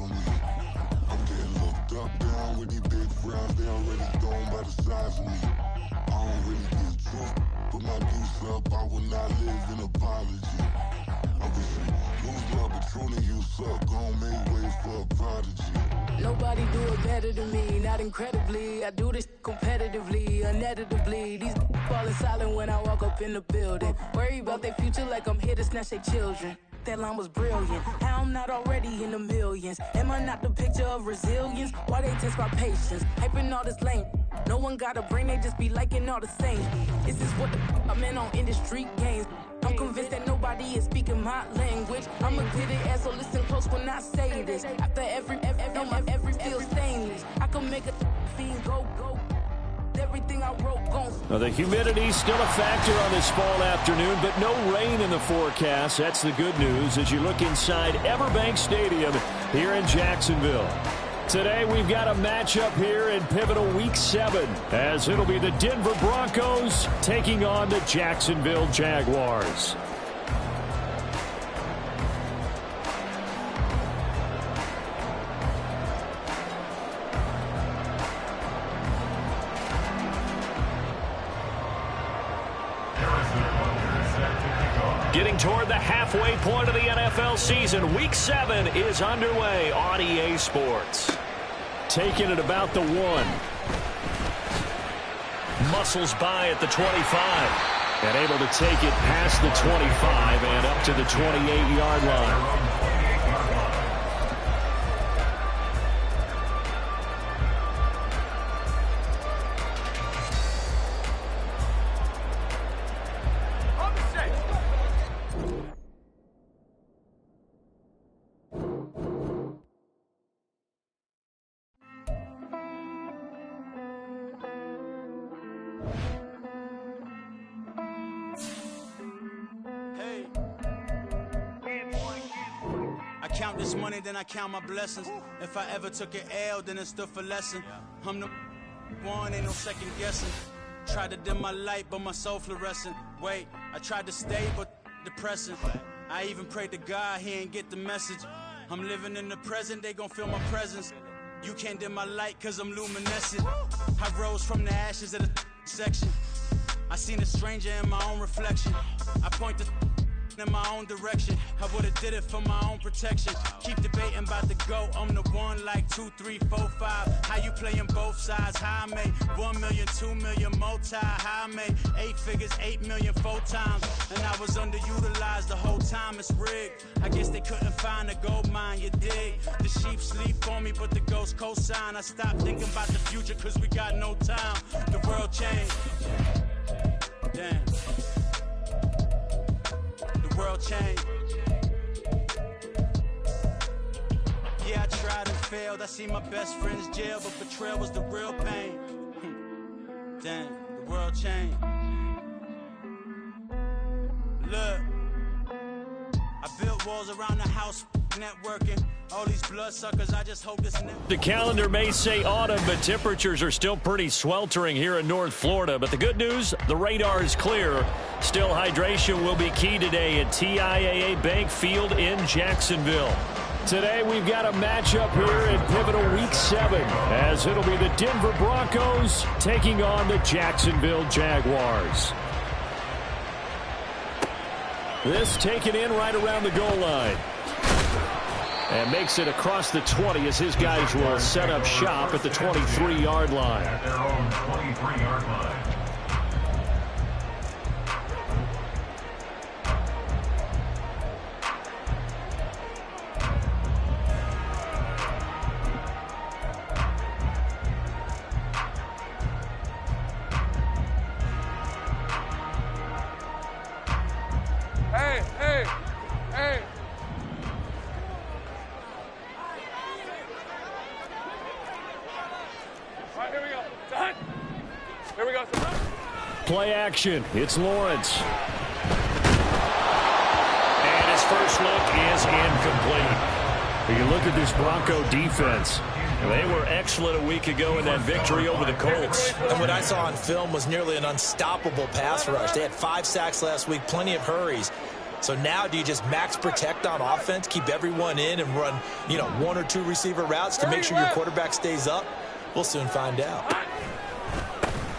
for me. I'm getting looked up, down with these big frowns. They already gone by the size of me. I don't really get drunk, but my deuce up, I will not live in apology. I wish you lose love, but truly you suck. Gon' make way for a prodigy. Nobody do it better than me, not incredibly. I do this competitively, uneditably. These falling silent when I walk up in the building. Worry about their future like I'm here to snatch their children. That line was brilliant. How I'm not already in the millions? Am I not the picture of resilience? Why they test my patience? Hyping all this lame. No one got a brain, they just be liking all the same. This is what the I'm in on industry games. I'm convinced that nobody is speaking my language. I'ma get it as so listen close when I say this. After every feel stainless. I can make a fiend go. Everything I wrote gon'. Now the humidity's still a factor on this fall afternoon, but no rain in the forecast. That's the good news as you look inside Everbank Stadium here in Jacksonville. Today we've got a matchup here in pivotal Week 7 as it'll be the Denver Broncos taking on the Jacksonville Jaguars. Getting toward the halfway point of the NFL season, Week 7 is underway on EA Sports. Taking it about the 1. Muscles by at the 25. And able to take it past the 25 and up to the 28-yard line. Count this money, then I count my blessings. If I ever took an L, then it stood for lesson. I'm the one, ain't no second guessing. Tried to dim my light, but my soul fluorescent. Wait, I tried to stay, but depressing. I even prayed to God, he ain't get the message. I'm living in the present, they gon' feel my presence. You can't dim my light, cause I'm luminescent. I rose from the ashes of the section. I seen a stranger in my own reflection. I point the in my own direction. I would've did it for my own protection. Keep debating about the GOAT. I'm the one like 2, 3, 4, 5. How you playing both sides? How I made 1 million, 2 million, multi. How I made 8 figures, 8 million 4 times. And I was underutilized the whole time. It's rigged. I guess they couldn't find a gold mine, you dig? The sheep sleep on me, but the ghost co-sign. I stopped thinking about the future cause we got no time. The world changed. Damn. World change. Yeah, I tried and failed. I see my best friends jail, but betrayal was the real pain. Damn, the world changed. Look, I built walls around the house, networking. All these bloodsuckers, I just hope this never... The calendar may say autumn, but temperatures are still pretty sweltering here in North Florida. But the good news, the radar is clear. Still, hydration will be key today at TIAA Bank Field in Jacksonville. Today, we've got a matchup here in pivotal Week 7, as it'll be the Denver Broncos taking on the Jacksonville Jaguars. This taken in right around the goal line. And makes it across the 20 as his guys will set up shop at the 23-yard line. At their own 23-yard line. Hey! All right, here we go. Done. Here we go. Play action. It's Lawrence. And his first look is incomplete. When you look at this Bronco defense, they were excellent a week ago in that victory over the Colts. And what I saw on film was nearly an unstoppable pass rush. They had 5 sacks last week, plenty of hurries. So now do you just max protect on offense, keep everyone in, and run, one or two receiver routes to make sure your quarterback stays up? We'll soon find out.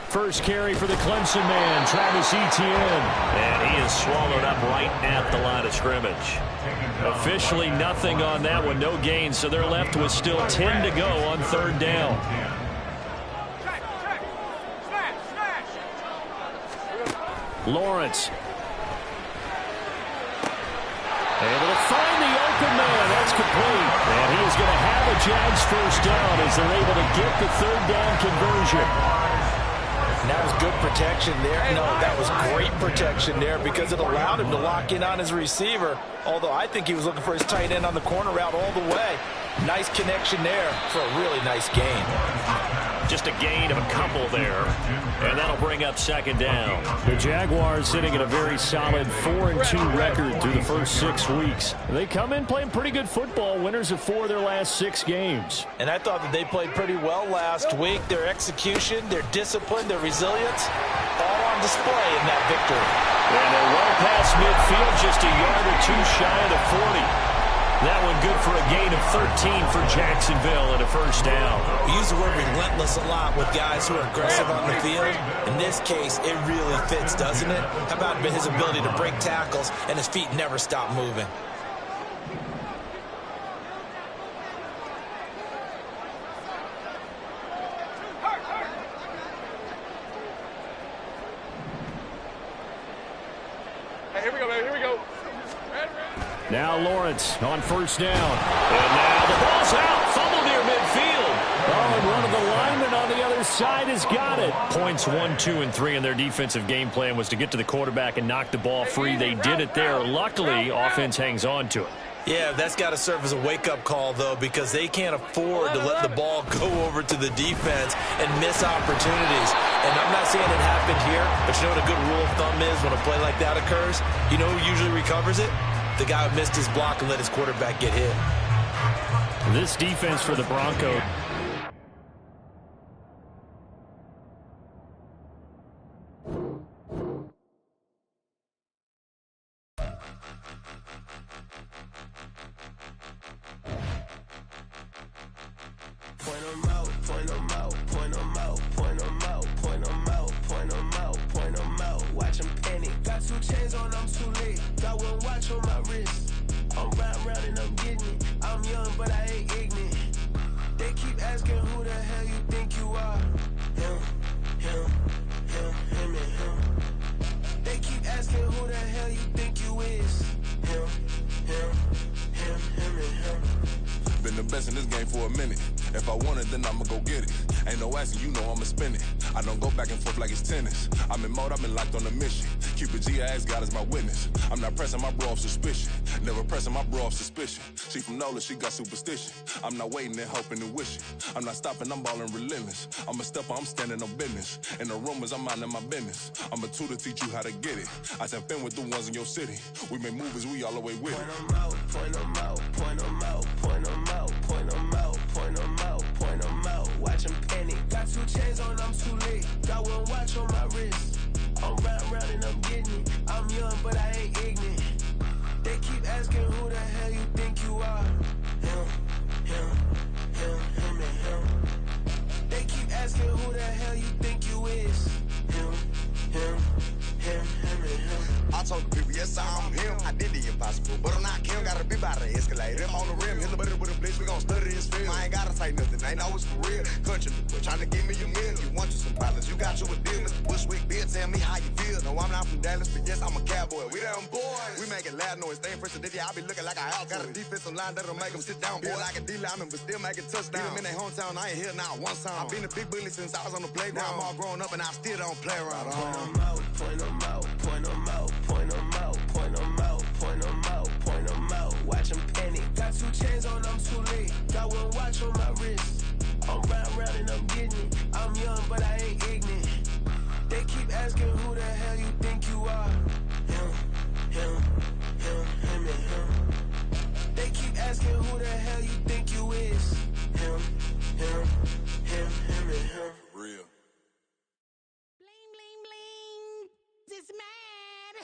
First carry for the Clemson man, Travis Etienne. And he is swallowed up right at the line of scrimmage. Officially nothing on that one, no gain, so they're left with still 10 to go on third down. Lawrence. Able to find the open man. That's complete. And he is going to have a Jags first down as they're able to get the third down conversion. And that was good protection there. No, that was great protection there because it allowed him to lock in on his receiver. Although I think he was looking for his tight end on the corner route all the way. Nice connection there for a really nice gain. Just a gain of a couple there. And that'll bring up second down. The Jaguars sitting at a very solid 4-2 record through the first 6 weeks. They come in playing pretty good football, winners of 4 of their last 6 games. And I thought that they played pretty well last week. Their execution, their discipline, their resilience, all on display in that victory. And they're well past midfield, just a yard or two shy of the 40. That one good for a gain of 13 for Jacksonville and a first down. We use the word relentless a lot with guys who are aggressive on the field. In this case, it really fits, doesn't it? How about his ability to break tackles and his feet never stop moving? Hey, here we go, baby. Here we go. Now Lawrence on first down. And now the ball's out. Fumble near midfield. Oh, and one of the linemen on the other side has got it. Points 1, 2, and 3 in their defensive game plan was to get to the quarterback and knock the ball free. They did it there. Luckily, offense hangs on to it. Yeah, that's got to serve as a wake-up call, though, because they can't afford to let the ball go over to the defense and miss opportunities. And I'm not saying it happened here, but you know what a good rule of thumb is when a play like that occurs? You know who usually recovers it? The guy who missed his block and let his quarterback get hit. This defense for the Broncos. Point them out, point them out, point them out, point them out, point them out, point them out, point them out. Watch them panic. Got 2 chains on, I'm too late. Got 1 watch on my wrist. I'm round and I'm getting it. I'm young, but I ain't ignorant. They keep asking who the hell you think you are. Him, and him. They keep asking who the hell you think you is. Him, and him. Been the best in this game for a minute. If I want it, then I'ma go get it. Ain't no asking, you know I'ma spin it. I don't go back and forth like it's tennis. I'm in mode, I've been locked on a mission. Cupid G, I ask God as my witness. I'm not pressing my bro off suspicion. Never pressing my bro off suspicion. She from Nola, she got superstition. I'm not waiting and hoping and wishing. I'm not stopping, I'm balling relentless. I'm a stepper, I'm standing on business. In the rumors, I'm minding my business. I'm a tutor, teach you how to get it. I said, fin with the ones in your city. We make movies, we all the way with it. Point them out, point them out, point them out, point them out, point them out, point them out, point them out. Watch them panic. Got 2 chains on, I'm too late. Got 1 watch on my wrist. I'm round and I'm getting it. I'm young, but I ain't ignorant. They keep asking who the hell you think you are. Him, and him. They keep asking who the hell you think you is. Him, and him. I told the people, yes, I'm him. I did the impossible, but I'm not Kim. Gotta be by the escalator. Him on the rim, hit the butter with a blitz. We gon' study his film. I ain't gotta say nothing. Ain't know it's for real. Country people trying to give me a meal. You want you some violence? You got you a deal, Mr. Bushwick. Bill, tell me how you feel. No, I'm not from Dallas, but yes, I'm a cowboy. We them boys. We making loud noise. Staying fresh to Diddy. I be looking like a house. Got a defensive line that'll make them sit down. Boy, like a D lineman, but still making touchdowns. Beat them in their hometown. I ain't here now one time. I've been a big bully since I was on the playground. Now I'm all grown up and I still don't play around. Point them out, point them out, point them out, point them out, point them out, point them out, point them out. Watch them panic. Got 2 chains on, I'm too late. Got 1 watch on my wrist. I'm round and I'm getting it. I'm young, but I ain't ignorant. They keep asking who the hell you think you are. Him, and him. They keep asking who the hell you think you is. Him, and him. Real. Bling, bling, bling. This mad.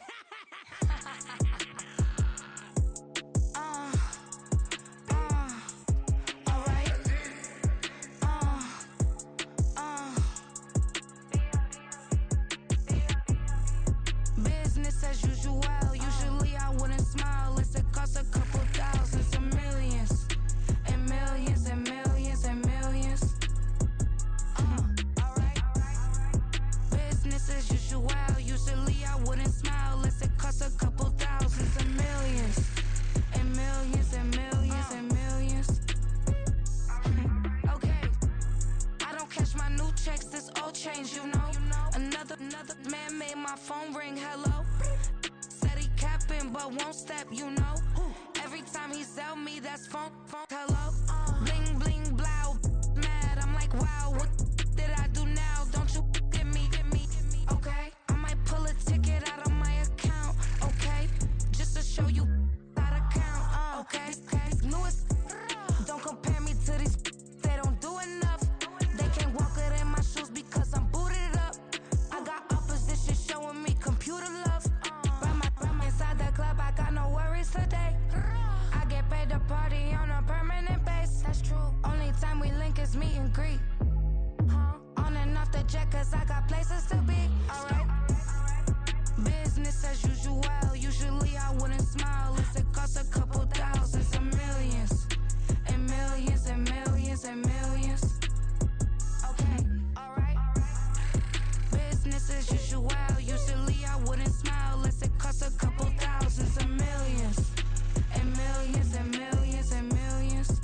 phone ring, hello. Said he capping, but won't step, you know. Every time he sell me, that's phone, hello. Bling, bling, blow, mad. I'm like, wow, what did I do now? Don't you get me, okay? I might pull a ticket out of my account, okay? Just to show you how to count, okay? Newest, don't compare me to these, they don't do enough. They can't walk it in my shoes because I'm booted up. I got opposition showing me computer love. Run inside the club, I got no worries today. I get paid to party on a permanent base. That's true. Only time we link is meet and greet. On and off the jet, cause I got places to be. Alright. Business as usual. Usually I wouldn't smile if it costs a couple thousands and millions. And millions and millions and millions. Okay, alright. Business as usual. Usually I wouldn't smile unless it costs a couple thousands and millions. And millions and millions and millions.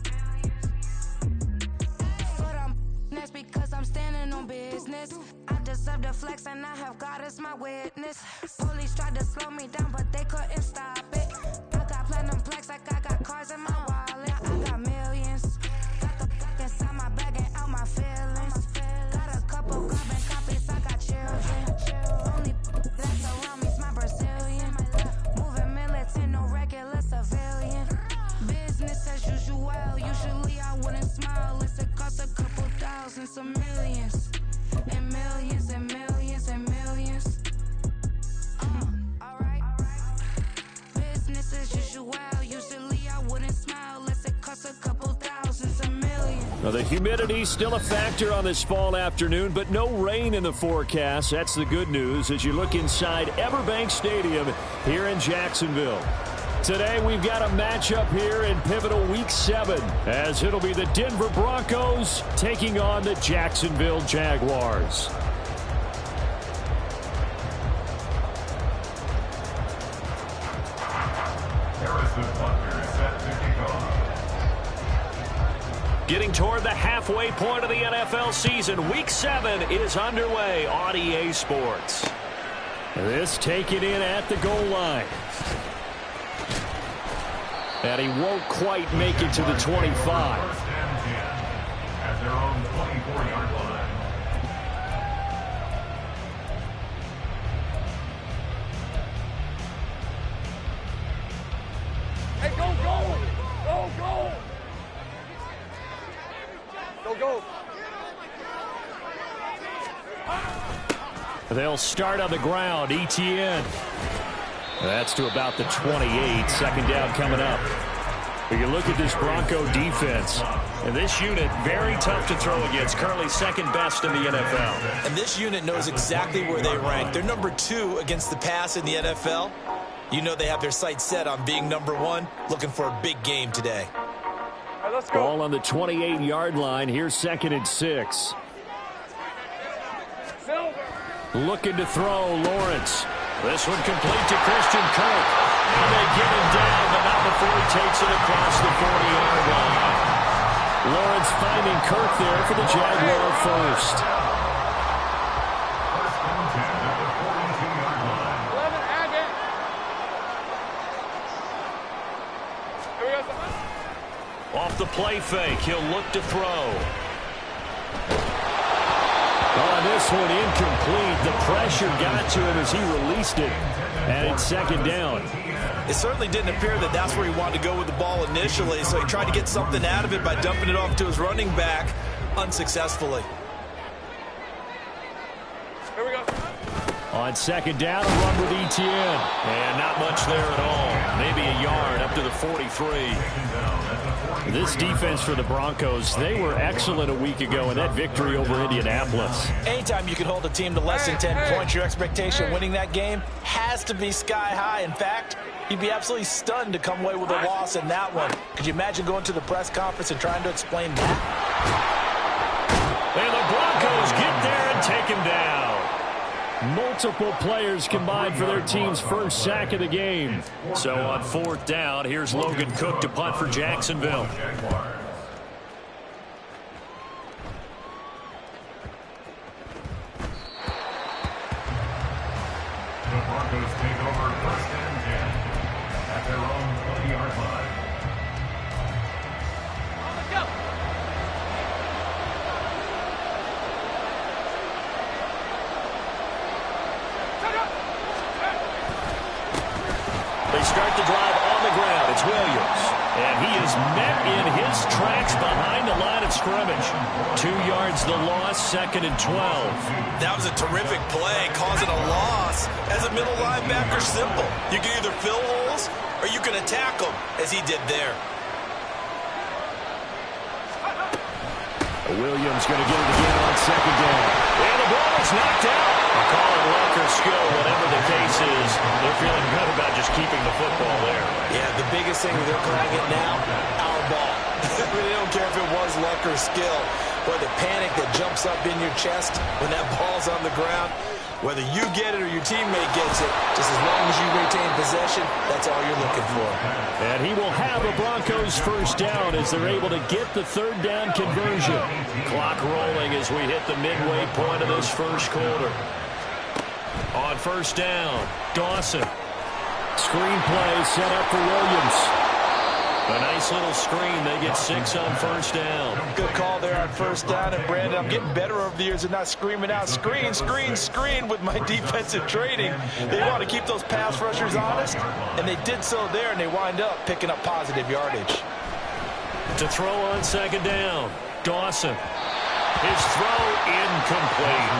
Foot on that's because I'm standing on business. I deserve the flex and I have God as my witness. Police tried to slow me down but they couldn't stop it. I got platinum plaques like I got cars in my wallet. I got millions. Got the inside my bag and out my feelings. Got a couple carbon copies, I got children. Only that's around me's my Brazilian. Moving militant, no regular civilian. Business as usual. Usually I wouldn't smile unless it costs a couple thousands of millions. And millions and millions and millions. Alright. Business as usual. Usually I wouldn't smile unless it costs a couple thousands of millions. Now, the humidity's still a factor on this fall afternoon, but no rain in the forecast. That's the good news as you look inside Everbank Stadium here in Jacksonville. Today, we've got a matchup here in pivotal Week 7, as it'll be the Denver Broncos taking on the Jacksonville Jaguars. Getting toward the halfway point of the NFL season, Week 7 is underway on EA Sports. This taken in at the goal line. And he won't quite make it to the 25. At their own 24-yard line. Hey, go! Go! They'll start on the ground. ETN. That's to about the 28. Second down coming up. But you look at this Bronco defense. And this unit, very tough to throw against. Currently second best in the NFL. And this unit knows exactly where they rank. They're number 2 against the pass in the NFL. You know they have their sights set on being number 1, looking for a big game today. Right, let's go. Ball on the 28-yard line. Here's 2nd and 6. Looking to throw, Lawrence. This one complete to Christian Kirk. And they get him down, but not before he takes it across the 40-yard line. Lawrence finding Kirk there for the Jaguar first. Off the play fake, he'll look to throw. On this one, incomplete. The pressure got to him as he released it. And it's 2nd down. It certainly didn't appear that that's where he wanted to go with the ball initially, so he tried to get something out of it by dumping it off to his running back unsuccessfully. Here we go. On 2nd down, a run with ETN. And not much there at all. Maybe a yard up to the 43. This defense for the Broncos, they were excellent a week ago in that victory over Indianapolis. Anytime you can hold a team to less than 10 points, your expectation winning that game has to be sky high. In fact, you'd be absolutely stunned to come away with a loss in that one. Could you imagine going to the press conference and trying to explain that? And the Broncos get there and take him down. Multiple players combined for their team's first sack of the game. So on 4th down, here's Logan Cook to punt for Jacksonville. The Broncos take over 1st and 10 at their own 20-yard line. They start the drive on the ground. It's Williams. And he is met in his tracks behind the line of scrimmage. 2 yards the loss, 2nd and 12. That was a terrific play, causing a loss. As a middle linebacker, simple. You can either fill holes or you can attack them, as he did there. Williams going to get it again on 2nd down. And the ball is knocked out. A call it luck or skill, whatever the case is. They're feeling good about just keeping the football there. Yeah, the biggest thing that they're calling it now, our ball. They don't care if it was luck or skill. Or the panic that jumps up in your chest when that ball's on the ground. Whether you get it or your teammate gets it, just as long as you retain possession, that's all you're looking for. And he will have a Broncos 1st down as they're able to get the 3rd down conversion. Clock rolling as we hit the midway point of this 1st quarter. On 1st down, Dawson. Screen play set up for Williams. A nice little screen. They get 6 on 1st down. Good call there on 1st down. And, Brandon, I'm getting better over the years of not screaming out, screen, screen, screen with my defensive training. They want to keep those pass rushers honest, and they did so there, and they wind up picking up positive yardage. To throw on 2nd down, Dawson. His throw incomplete.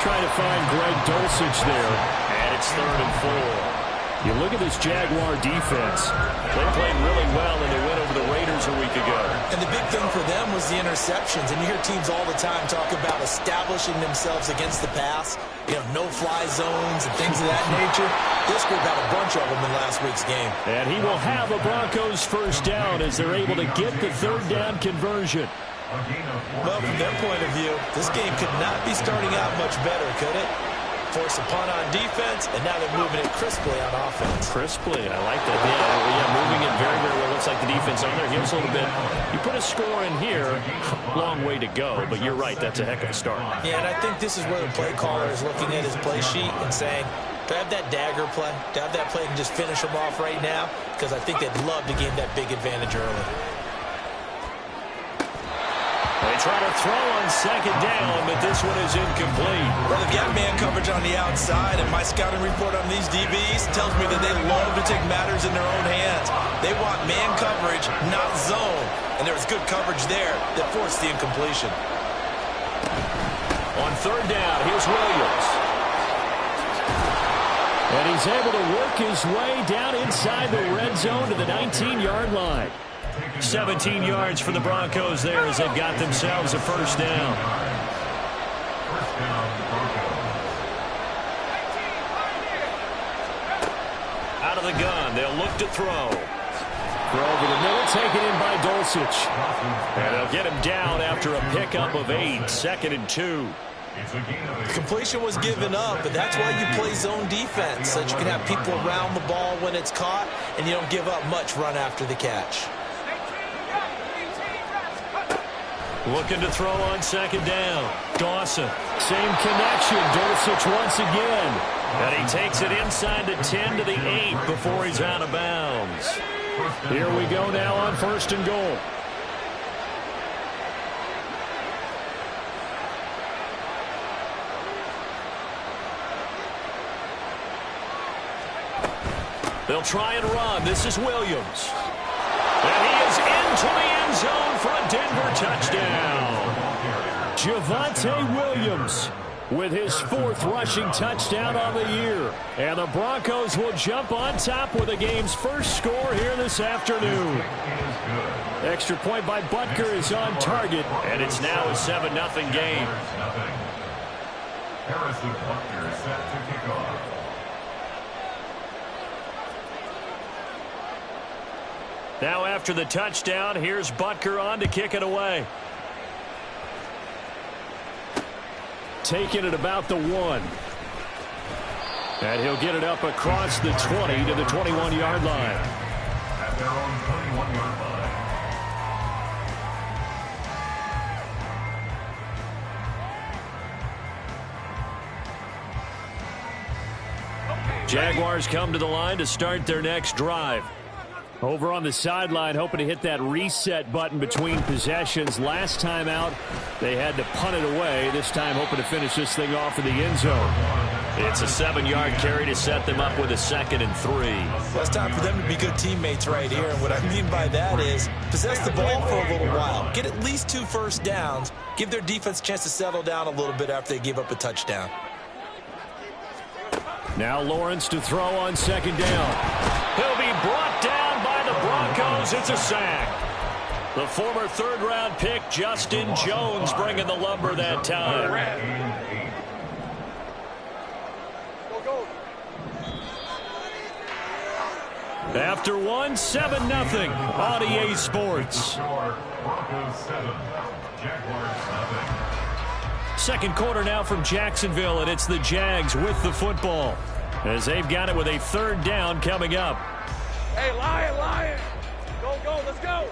Trying to find Greg Dulcich there, and it's 3rd and 4. You look at this Jaguar defense. They played really well in the win over the Raiders a week ago. And the big thing for them was the interceptions. And you hear teams all the time talk about establishing themselves against the pass. You know, no-fly zones and things of that nature. This group had a bunch of them in last week's game. And he will have a Broncos 1st down as they're able to get the 3rd down conversion. Well, from their point of view, this game could not be starting out much better, could it? Force a punt on defense, and now they're moving it crisply on offense. Crisply, I like that. Yeah, moving it very, very well. Looks like the defense on their heels a little bit. You put a score in here, long way to go, but you're right, that's a heck of a start. Yeah, and I think this is where the play caller is looking at his play sheet and saying, do I have that dagger play? Do I have that play and just finish them off right now? Because I think they'd love to gain that big advantage early. They try to throw on 2nd down, but this one is incomplete. Well, they've got man coverage on the outside, and my scouting report on these DBs tells me that they love to take matters in their own hands. They want man coverage, not zone. And there was good coverage there that forced the incompletion. On 3rd down, here's Williams. And he's able to work his way down inside the red zone to the 19-yard line. 17 yards for the Broncos there as they've got themselves a 1st down. Out of the gun, they'll look to throw. Throw over the middle, taken in by Dulcich. And they'll get him down after a pickup of 8, 2nd and 2. Completion was given up, but that's why you play zone defense, so that you can have people around the ball when it's caught, and you don't give up much run after the catch. Looking to throw on 2nd down. Dawson. Same connection. Dulcich once again. And he takes it inside the 10 to the 8 before he's out of bounds. Here we go now on 1st and goal. They'll try and run. This is Williams. And he is into the end zone for a Denver touchdown. Javonte Williams with his 4th rushing touchdown on the year. And the Broncos will jump on top with the game's first score here this afternoon. Extra point by Butker is on target, and it's now a 7-0 game. Harrison Butker is set to kick off. Now after the touchdown, here's Butker on to kick it away. Taking it about the 1. And he'll get it up across the 20 to the 21-yard line. At their own 21-yard line. Jaguars come to the line to start their next drive. Over on the sideline, hoping to hit that reset button between possessions. Last time out, they had to punt it away. This time, hoping to finish this thing off in the end zone. It's a 7-yard carry to set them up with a 2nd and 3. Well, it's time for them to be good teammates right here. And what I mean by that is possess the ball for a little while. Get at least 2 first downs. Give their defense a chance to settle down a little bit after they give up a touchdown. Now Lawrence to throw on 2nd down. He'll be brought down by the Broncos. It's a sack. The former 3rd-round pick, Justin Jones, bringing the lumber that time. After 1, 7-0 on EA Sports. Broncos 7, Jaguars 0. Second quarter now from Jacksonville, and it's the Jags with the football as they've got it with a 3rd down coming up. Hey, Lion. Go, let's go.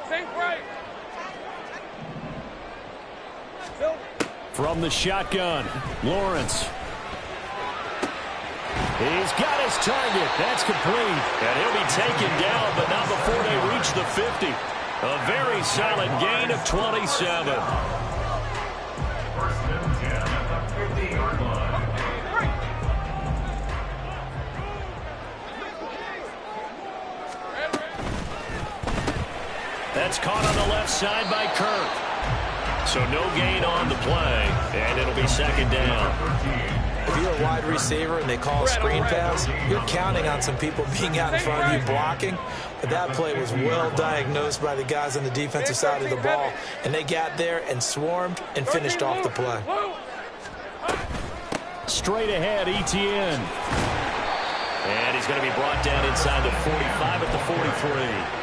Safe right. From the shotgun, Lawrence. He's got his target. That's complete. And he'll be taken down, but not before they reach the 50. A very solid gain of 27. First and 10 at the 50-yard line. That's caught on the left side by Kirk. So no gain on the play, and it'll be 2nd down. If you're a wide receiver and they call a screen pass, you're counting on some people being out in front of you blocking. But that play was well diagnosed by the guys on the defensive side of the ball. And they got there and swarmed and finished off the play. Straight ahead, Etienne. And he's going to be brought down inside the 45 at the 43.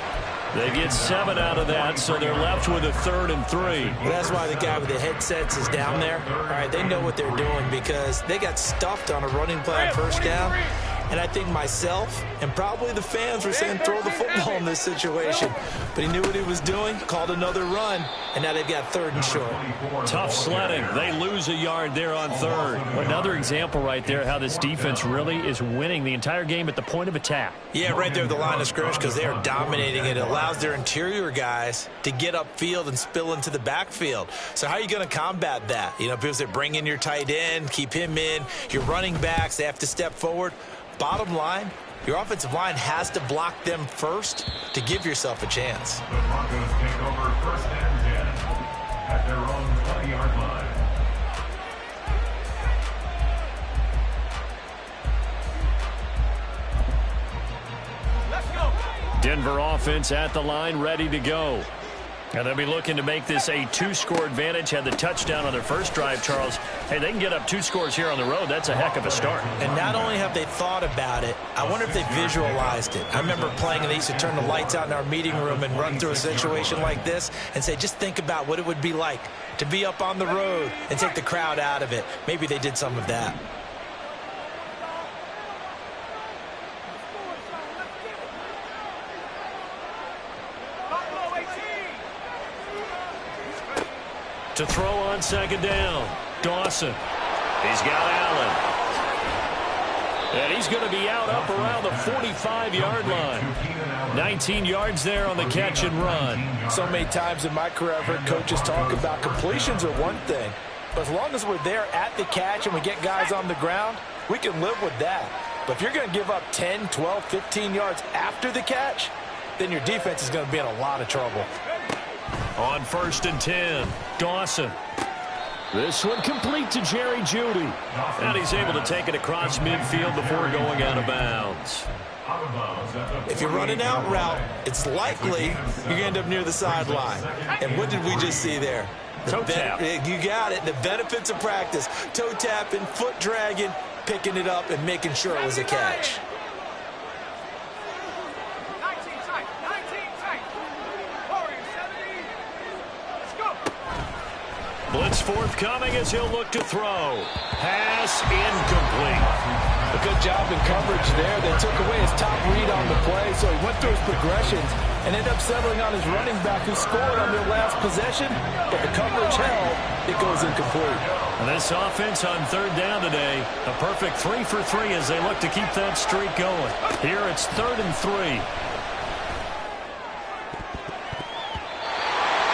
They get 7 out of that, so they're left with a 3rd and 3. Well, that's why the guy with the headsets is down there. All right, they know what they're doing because they got stuffed on a running play on 1st down. And I think myself and probably the fans were saying throw the football in this situation. But he knew what he was doing, called another run, and now they've got 3rd and short. Tough sledding. They lose a yard there on 3rd. Another example right there how this defense really is winning the entire game at the point of attack. Yeah, right there at the line of scrimmage because they are dominating it. It allows their interior guys to get upfield and spill into the backfield. So how are you going to combat that? You know, because they bring in your tight end, keep him in. Your running backs, they have to step forward. Bottom line, your offensive line has to block them first to give yourself a chance. The Broncos take over 1st and 10 at their own 20-yard line. Let's go. Denver offense at the line, ready to go. And they'll be looking to make this a 2-score advantage. Had the touchdown on their first drive, Charles. Hey, they can get up 2 scores here on the road. That's a heck of a start. And not only have they thought about it, I wonder if they visualized it. I remember playing, and they used to turn the lights out in our meeting room and run through a situation like this and say, just think about what it would be like to be up on the road and take the crowd out of it. Maybe they did some of that. To throw on 2nd down, Dawson. He's got Allen. And he's going to be out up around the 45-yard line. 19 yards there on the catch and run. So many times in my career, I've heard coaches talk about completions are one thing. But as long as we're there at the catch and we get guys on the ground, we can live with that. But if you're going to give up 10, 12, 15 yards after the catch, then your defense is going to be in a lot of trouble. On 1st and 10, Dawson. This one complete to Jerry Jeudy. And he's able to take it across midfield before going out of bounds. If you're running out route, it's likely you're going to end up near the sideline. And what did we just see there? Toe tap. You got it. The benefits of practice. Toe tapping, foot dragging, picking it up, and making sure it was a catch. Blitz forthcoming as he'll look to throw. Pass incomplete. A good job in coverage there. They took away his top read on the play, so he went through his progressions and ended up settling on his running back who scored on their last possession, but the coverage held. It goes incomplete. And this offense on third down today, a perfect 3 for 3 as they look to keep that streak going. Here it's 3rd and 3.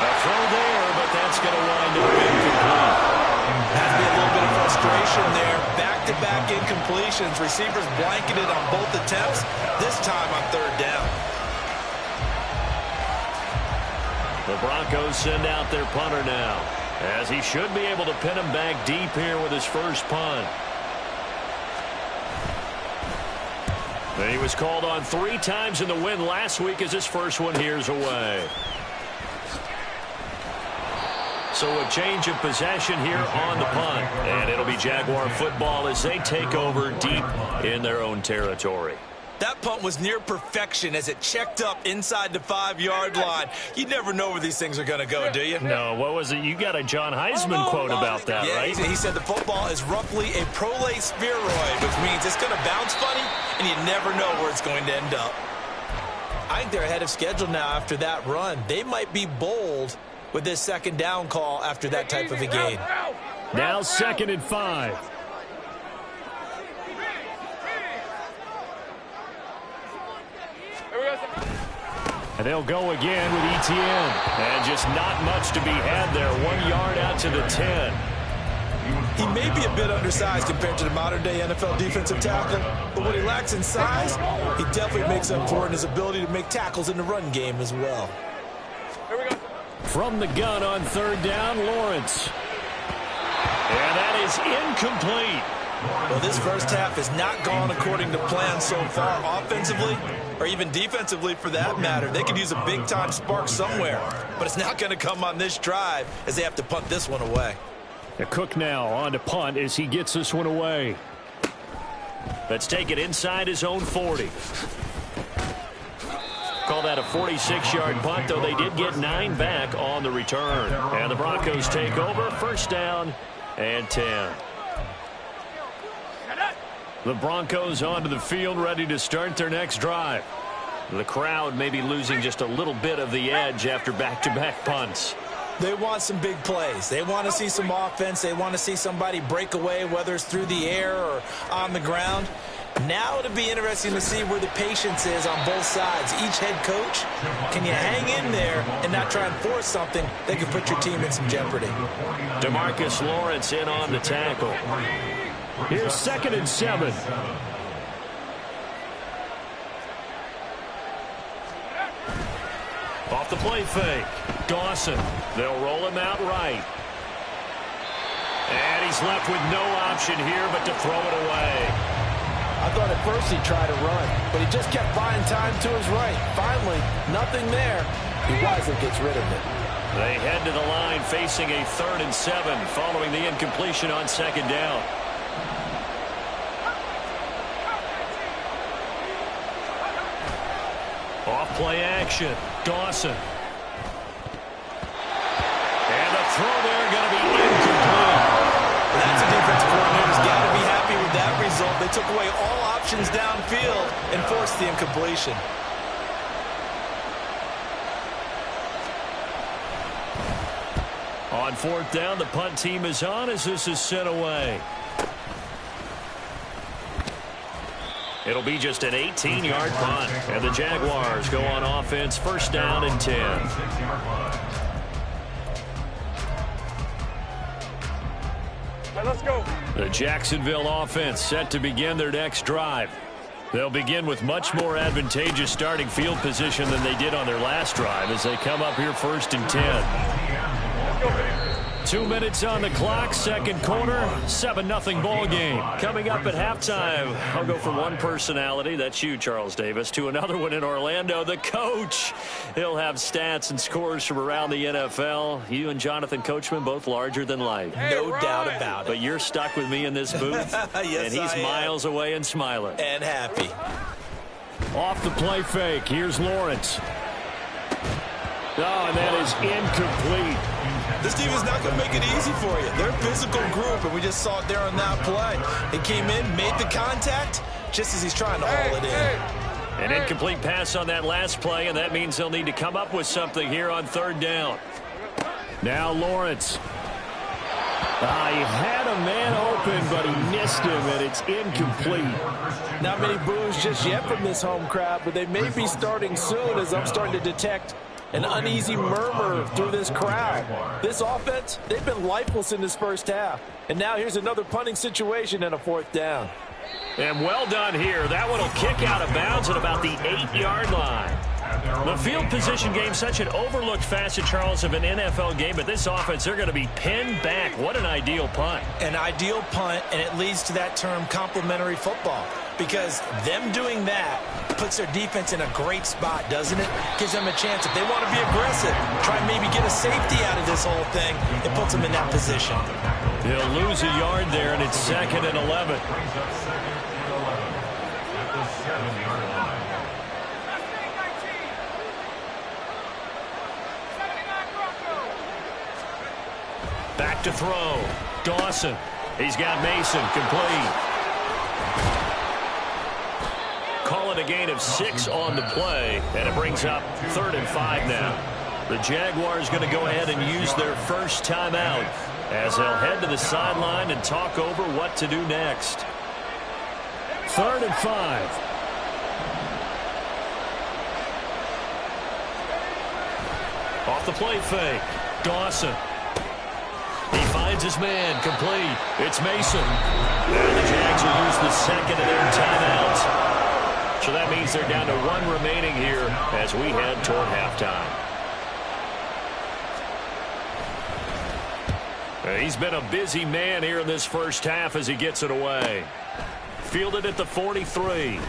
A throw there, but that's going to wind up incomplete. Has to be a little bit of frustration there. Back-to-back incompletions. Receivers blanketed on both attempts, this time on third down. The Broncos send out their punter now, as he should be able to pin him back deep here with his first punt. He was called on 3 times in the win last week as his first one here's away. So a change of possession here on the punt. And it'll be Jaguar football as they take over deep in their own territory. That punt was near perfection as it checked up inside the 5-yard line. You never know where these things are going to go, do you? No, what was it? You got a John Heisman quote about that, yeah, right? He said the football is roughly a prolate spheroid, which means it's going to bounce funny, and you never know where it's going to end up. I think they're ahead of schedule now after that run. They might be bold with this second down call after that type of a game. Now 2nd and 5. And they'll go again with ETN. And just not much to be had there. 1 yard out to the 10. He may be a bit undersized compared to the modern-day NFL defensive tackle, but what he lacks in size, he definitely makes up for in his ability to make tackles in the run game as well. From the gun on 3rd down, Lawrence. And that is incomplete. Well, this first half has not gone according to plan so far offensively, or even defensively for that matter. They could use a big-time spark somewhere, but it's not going to come on this drive as they have to punt this one away. Cook now on to punt as he gets this one away. Let's take it inside his own 40. Call that a 46-yard punt, though they did get 9 back on the return. And the Broncos take over, 1st down and 10. The Broncos onto the field, ready to start their next drive. The crowd may be losing just a little bit of the edge after back-to-back punts. They want some big plays. They want to see some offense. They want to see somebody break away, whether it's through the air or on the ground. Now it'll be interesting to see where the patience is on both sides. Each head coach, can you hang in there and not try and force something that could put your team in some jeopardy? DeMarcus Lawrence in on the tackle. Here's 2nd and 7. Off the play fake. Dawson. They'll roll him out right. And he's left with no option here but to throw it away. I thought at first he'd try to run, but he just kept buying time to his right. Finally, nothing there. He wisely gets rid of it. They head to the line facing a 3rd and 7 following the incompletion on 2nd down. Off play action. Dawson. And the throw there going to be incomplete. That's a defensive coordinator's got to be happy with that result. They took away all options downfield and forced the incompletion. On 4th down, the punt team is on as this is sent away. It'll be just an 18-yard punt. And the Jaguars go on offense, 1st down and 10. Let's go. The Jacksonville offense set to begin their next drive. They'll begin with much more advantageous starting field position than they did on their last drive as they come up here 1st and 10. 2 minutes on the clock, 2nd quarter, 7-0 ball game. Coming up at halftime, I'll go from one personality, that's you, Charles Davis, to another one in Orlando, the coach. He'll have stats and scores from around the NFL. You and Jonathan Coachman, both larger than life. No doubt about it. But you're stuck with me in this booth, yes, and he's miles away and smiling. And happy. Off the play fake, here's Lawrence. Oh, and that is incomplete. This team is not going to make it easy for you. They're a physical group, and we just saw it there on that play. He came in, made the contact, just as he's trying to haul it in. An incomplete pass on that last play, and that means they'll need to come up with something here on third down. Now Lawrence. He had a man open, but he missed him, and it's incomplete. Not many boos just yet from this home crowd, but they may be starting soon, as I'm starting to detect an uneasy murmur through this crowd. This offense, they've been lifeless in this first half. And now here's another punting situation and a fourth down. And well done here. That one will kick out of bounds at about the 8-yard line. The field position game, such an overlooked facet, Charles, of an NFL game, but this offense, they're going to be pinned back. What an ideal punt. An ideal punt, and it leads to that term complementary football, because them doing that puts their defense in a great spot, doesn't it? Gives them a chance. If they want to be aggressive, try and maybe get a safety out of this whole thing, it puts them in that position. He'll lose a yard there, and it's 2nd and 11. Back to throw. Dawson. He's got Mason complete. Call it a gain of 6 on the play, and it brings up 3rd and 5 now. The Jaguars going to go ahead and use their first timeout as they'll head to the sideline and talk over what to do next. 3rd and 5. Off the play fake. Dawson. He finds his man, complete. It's Mason. And the Jags will use the second of their timeouts. So that means they're down to 1 remaining here as we head toward halftime. He's been a busy man here in this first half as he gets it away. Fielded at the 43.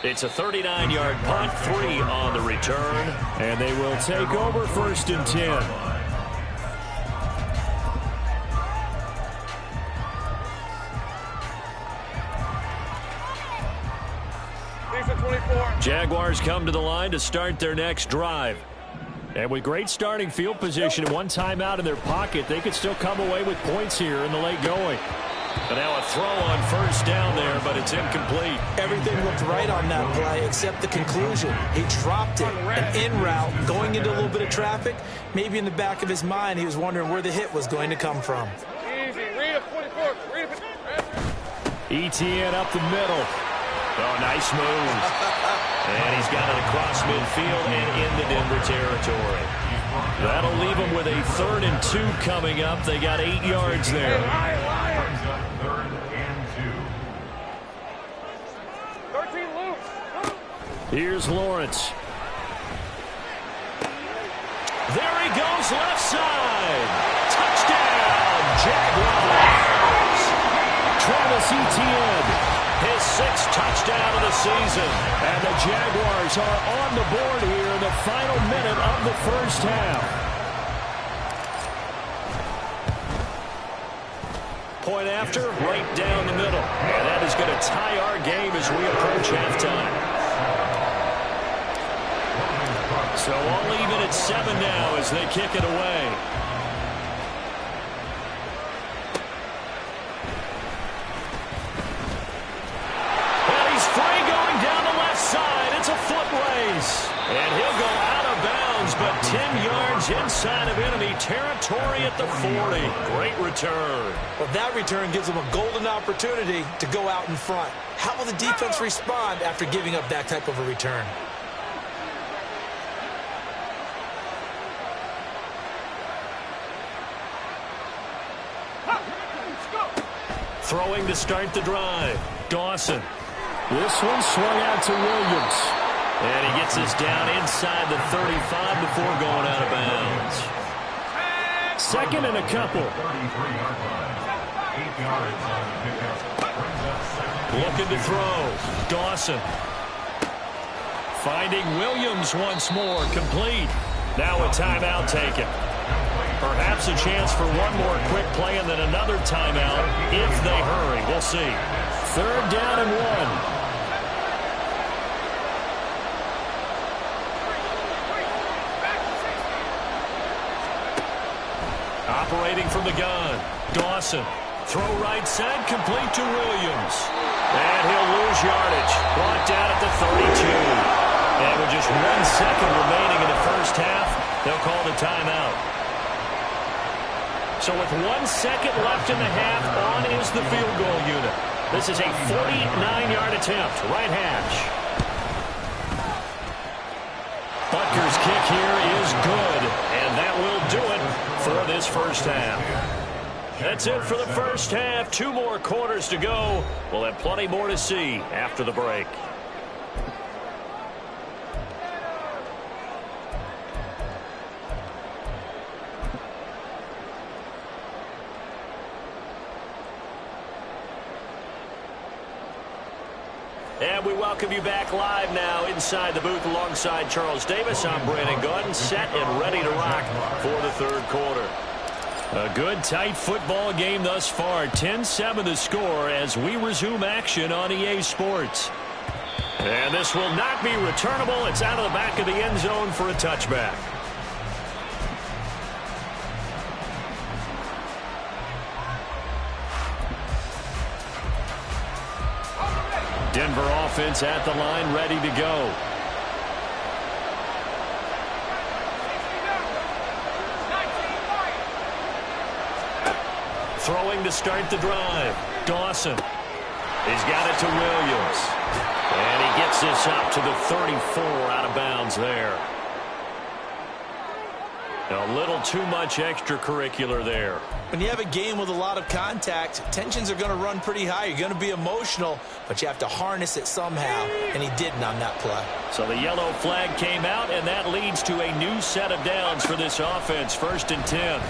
It's a 39-yard punt, 3 on the return, and they will take over 1st and 10. Jaguars come to the line to start their next drive. And with great starting field position and 1 timeout in their pocket, they could still come away with points here in the late going. And now a throw on 1st down there, but it's incomplete. Everything looked right on that play except the conclusion. He dropped it, an in route, going into a little bit of traffic. Maybe in the back of his mind, he was wondering where the hit was going to come from. Easy, read it, 44. Read it. ETN up the middle. Oh, nice move. And he's got it across midfield and into Denver territory. That'll leave them with a 3rd and 2 coming up. They got 8 yards there. 13 loose. Here's Lawrence. There he goes, left side. Touchdown, Jaguars. Travis Etienne. His 6th touchdown of the season. And the Jaguars are on the board here in the final minute of the first half. Point after, right down the middle. And that is going to tie our game as we approach halftime. So all even at 7 now as they kick it away. And he'll go out of bounds, but 10 yards inside of enemy territory at the 40. Great return. Well, that return gives them a golden opportunity to go out in front. How will the defense respond after giving up that type of a return? Throwing to start the drive. Dawson. This one swung out to Williams. And he gets this down inside the 35 before going out of bounds. 2nd and a couple. Looking to throw. Dawson. Finding Williams once more. Complete. Now a timeout taken. Perhaps a chance for one more quick play and then another timeout if they hurry. We'll see. 3rd down and 1. operating from the gun. Dawson. Throw right side, complete to Williams. And he'll lose yardage. Brought down at the 32. And with just 1 second remaining in the first half, they'll call the timeout. So with 1 second left in the half, on is the field goal unit. This is a 49-yard attempt, right hash. Butker's kick here is good, and that will do it for this first half. That's it for the first half. 2 more quarters to go. We'll have plenty more to see after the break. And we welcome you back live now inside the booth alongside Charles Davis. I'm Brandon Gordon, set and ready to rock for the third quarter. A good, tight football game thus far. 10-7 the score as we resume action on EA Sports. And this will not be returnable. It's out of the back of the end zone for a touchback. Denver offense at the line, ready to go. Throwing to start the drive. Dawson. He's got it to Williams. And he gets this up to the 34 out of bounds there. A little too much extracurricular there. When you have a game with a lot of contact, tensions are going to run pretty high. You're going to be emotional, but you have to harness it somehow, and he didn't on that play. So the yellow flag came out, and that leads to a new set of downs for this offense. 1st and 10.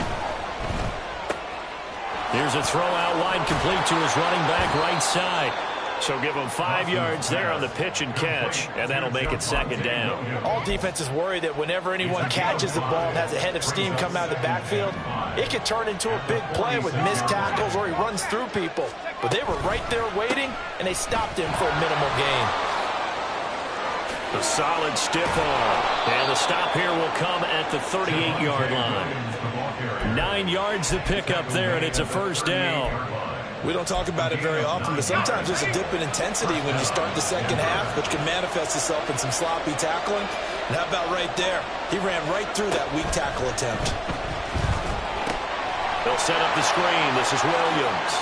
Here's a throw out wide, complete to his running back right side. So give him 5 yards there on the pitch and catch, and that'll make it 2nd down. All defenses worry that whenever anyone catches the ball and has a head of steam come out of the backfield, it could turn into a big play with missed tackles or he runs through people. But they were right there waiting, and they stopped him for a minimal gain. A solid stiff arm. And the stop here will come at the 38-yard line. 9 yards to pick up there, and it's a 1st down. We don't talk about it very often, but sometimes there's a dip in intensity when you start the second half, which can manifest itself in some sloppy tackling. And how about right there? He ran right through that weak tackle attempt. They'll set up the screen. This is Williams.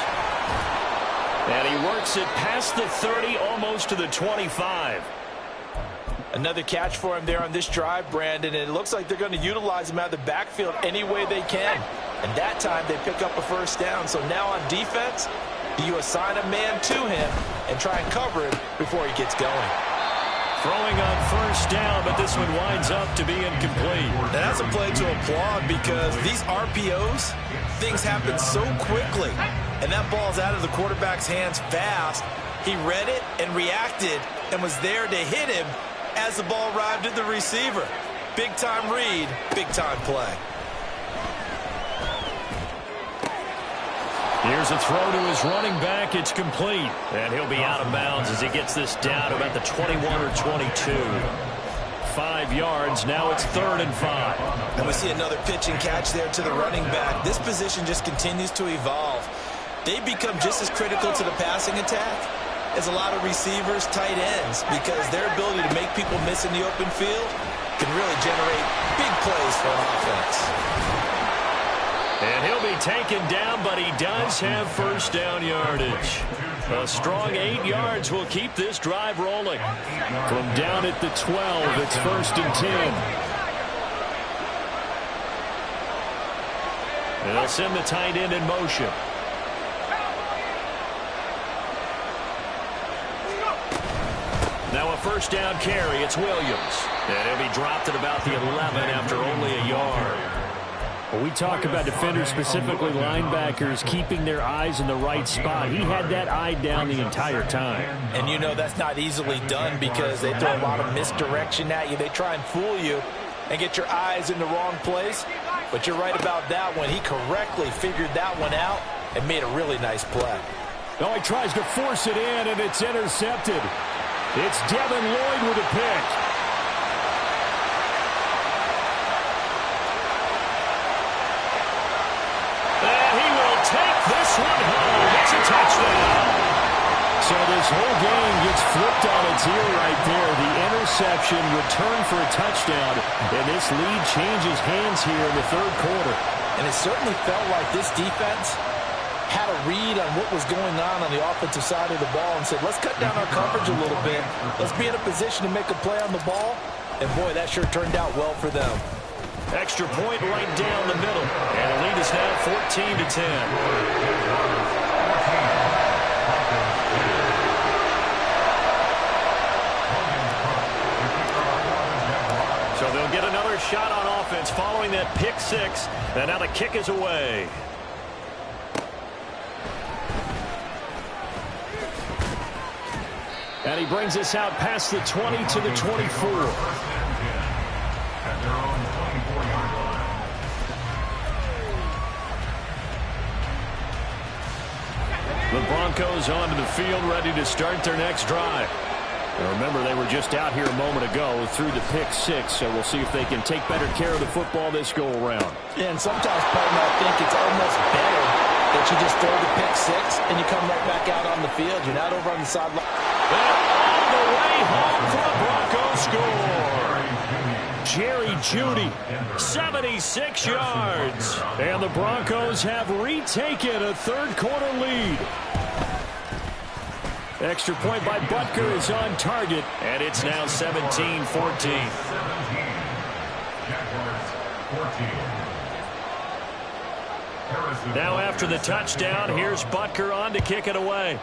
And he works it past the 30, almost to the 25. Another catch for him there on this drive, Brandon, and it looks like they're going to utilize him out of the backfield any way they can. And that time they pick up a 1st down. So now on defense, do you assign a man to him and try and cover him before he gets going? Throwing on 1st down, but this one winds up to be incomplete. And that's a play to applaud because these RPOs, things happen so quickly. And that ball's out of the quarterback's hands fast. He read it and reacted and was there to hit him as the ball arrived at the receiver. Big-time read, big-time play. Here's a throw to his running back. It's complete. And he'll be out of bounds as he gets this down about the 21 or 22. 5 yards. Now it's 3rd and 5. And we see another pitch and catch there to the running back. This position just continues to evolve. They become just as critical to the passing attack as a lot of receivers, tight ends, because their ability to make people miss in the open field can really generate big plays for an offense. And he'll be taken down, but he does have 1st down yardage. A strong 8 yards will keep this drive rolling. From down at the 12, it's 1st and 10. And they'll send the tight end in motion. Now a 1st down carry. It's Williams. And he'll be dropped at about the 11 after only a yard. Well, we talk about defenders, specifically linebackers, keeping their eyes in the right spot. He had that eye down the entire time. And you know that's not easily done because they throw a lot of misdirection at you. They try and fool you and get your eyes in the wrong place. But you're right about that one. He correctly figured that one out and made a really nice play. Oh, he tries to force it in, and it's intercepted. It's Devin Lloyd with a pick. So this whole game gets flipped on its ear right there. The interception, return for a touchdown, and this lead changes hands here in the third quarter. And it certainly felt like this defense had a read on what was going on the offensive side of the ball and said, let's cut down our coverage a little bit. Let's be in a position to make a play on the ball. And, boy, that sure turned out well for them. Extra point right down the middle. And the lead is now 14-10. So they'll get another shot on offense following that pick six. And now the kick is away. And he brings us out past the 20 to the 24. The Broncos onto the field, ready to start their next drive. And remember, they were just out here a moment ago through the pick six, so we'll see if they can take better care of the football this go-around. Yeah, and sometimes, Paul, I think it's almost better that you just throw the pick six and you come right back out on the field. You're not over on the sideline. And all the way home for the Broncos score. Jerry Jeudy, 76 yards. And the Broncos have retaken a third-quarter lead. Extra point by Butker is on target, and it's now 17-14. Now after the touchdown, here's Butker on to kick it away.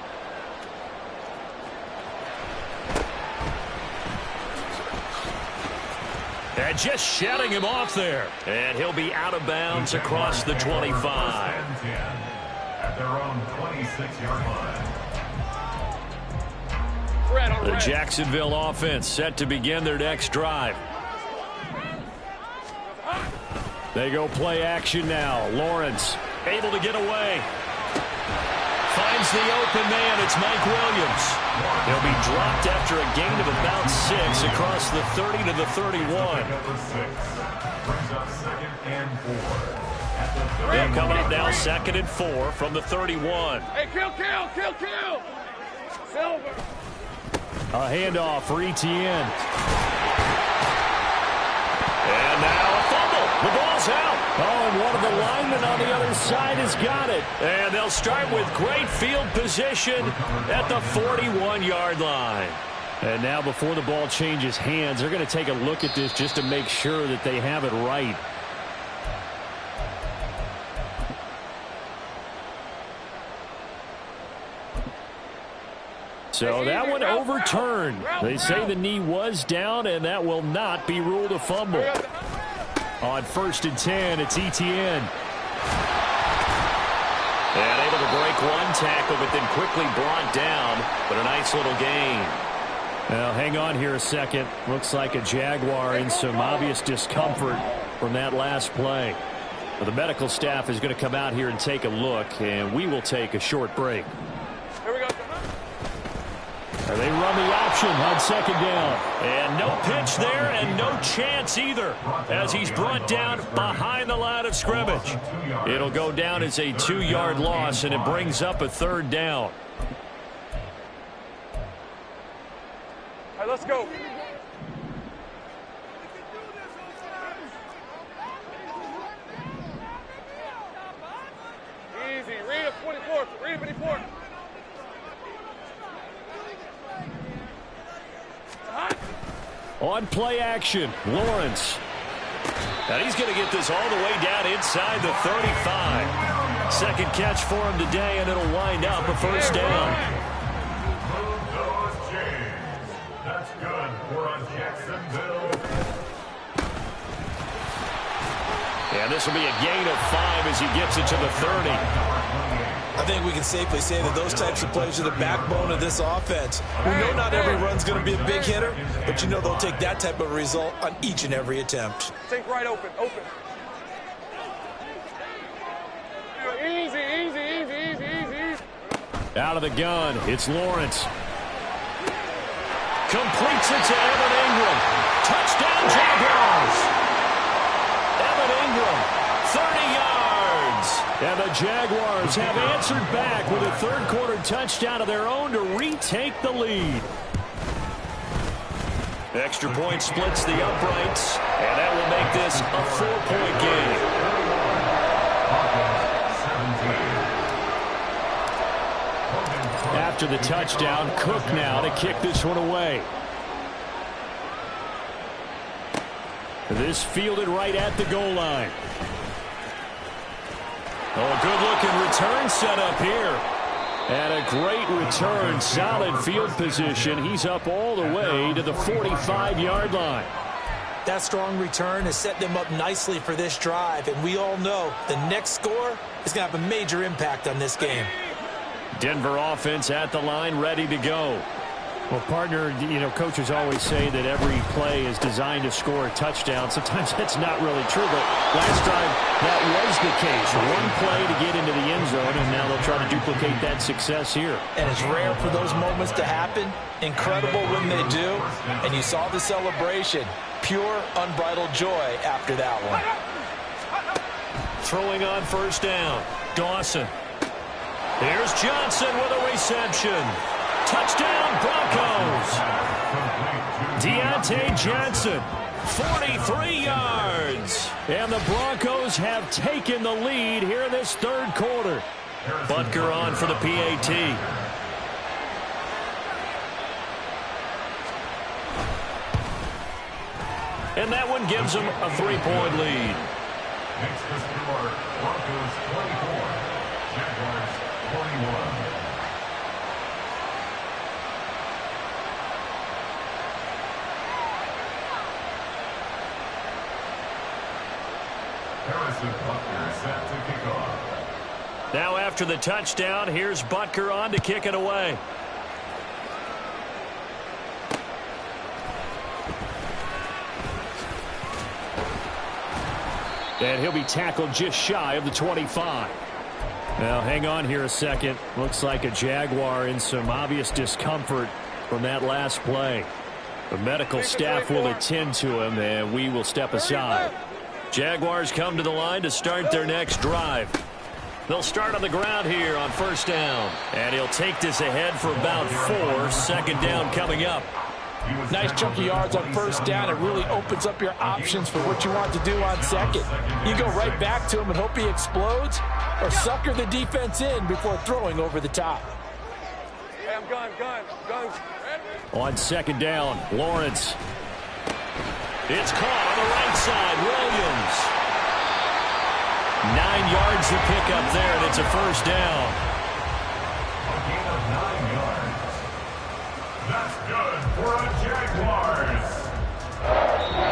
And just shutting him off there. And he'll be out of bounds across the 25. At their own 26-yard line. The Jacksonville offense set to begin their next drive. They go play action now. Lawrence able to get away. Finds the open man. It's Mike Williams. He'll be dropped after a gain of about 6 across the 30 to the 31. They'll come up now 2nd and 4 from the 31. Hey, kill! Silver! A handoff for Etienne. And now a fumble. The ball's out. Oh, and one of the linemen on the other side has got it. And they'll start with great field position at the 41-yard line. And now before the ball changes hands, they're going to take a look at this just to make sure that they have it right. So that one overturned. They say the knee was down, and that will not be ruled a fumble. On 1st and 10, it's Etienne. And able to break one tackle, but then quickly brought down. But a nice little gain. Now, hang on here a second. Looks like a Jaguar in some obvious discomfort from that last play. Well, the medical staff is going to come out here and take a look, and we will take a short break. Here we go. And they run the option on 2nd down. And no pitch there and no chance either as he's brought down behind the line of scrimmage. It'll go down as a 2-yard loss, and it brings up a 3rd down. All right, let's go. Easy. Read it 24. Read it 24. On play action, Lawrence. And he's going to get this all the way down inside the 35. 2nd catch for him today, and it'll wind up a 1st down. That's good for a Jacksonville. And this will be a gain of 5 as he gets it to the 30. I think we can safely say that those types of plays are the backbone of this offense. We know not every run's going to be a big hitter, but you know they'll take that type of result on each and every attempt. Think right open. Easy. Out of the gun, it's Lawrence. Completes it to Evan Ingram. Touchdown, Jaguars! Evan Ingram, 30 yards. And the Jaguars have answered back with a third-quarter touchdown of their own to retake the lead. Extra point splits the uprights, and that will make this a 4-point game. After the touchdown, Cook now to kick this one away. This fielded right at the goal line. Oh, a good-looking return set up here. And a great return, solid field position. He's up all the way to the 45-yard line. That strong return has set them up nicely for this drive, and we all know the next score is going to have a major impact on this game. Denver offense at the line, ready to go. Well, partner, you know, coaches always say that every play is designed to score a touchdown. Sometimes that's not really true, but last time that was the case. One play to get into the end zone, and now they'll try to duplicate that success here. And it's rare for those moments to happen. Incredible when they do. And you saw the celebration. Pure, unbridled joy after that one. Throwing on first down. Dawson. Here's Johnson with a reception. Touchdown, Broncos. Deontay Johnson, 43 yards. And the Broncos have taken the lead here in this third quarter. Butker on for the PAT. And that one gives them a 3-point lead. Makes the score Broncos 24, Jaguars 41. Set to kick off. Now after the touchdown, here's Butker on to kick it away. And he'll be tackled just shy of the 25. Now hang on here a second. Looks like a Jaguar in some obvious discomfort from that last play. The medical staff will attend to him, and we will step aside. Jaguars come to the line to start their next drive. They'll start on the ground here on first down. And he'll take this ahead for about 4. Second down coming up. Nice chunky yards on first down. It really opens up your options for what you want to do on second. You go right back to him and hope he explodes, or sucker the defense in before throwing over the top. Hey, I'm gun. On second down, Lawrence. It's caught on the right side. Williams. 9 yards to pick up there, and it's a first down. A gain of 9 yards. That's good for a Jaguars.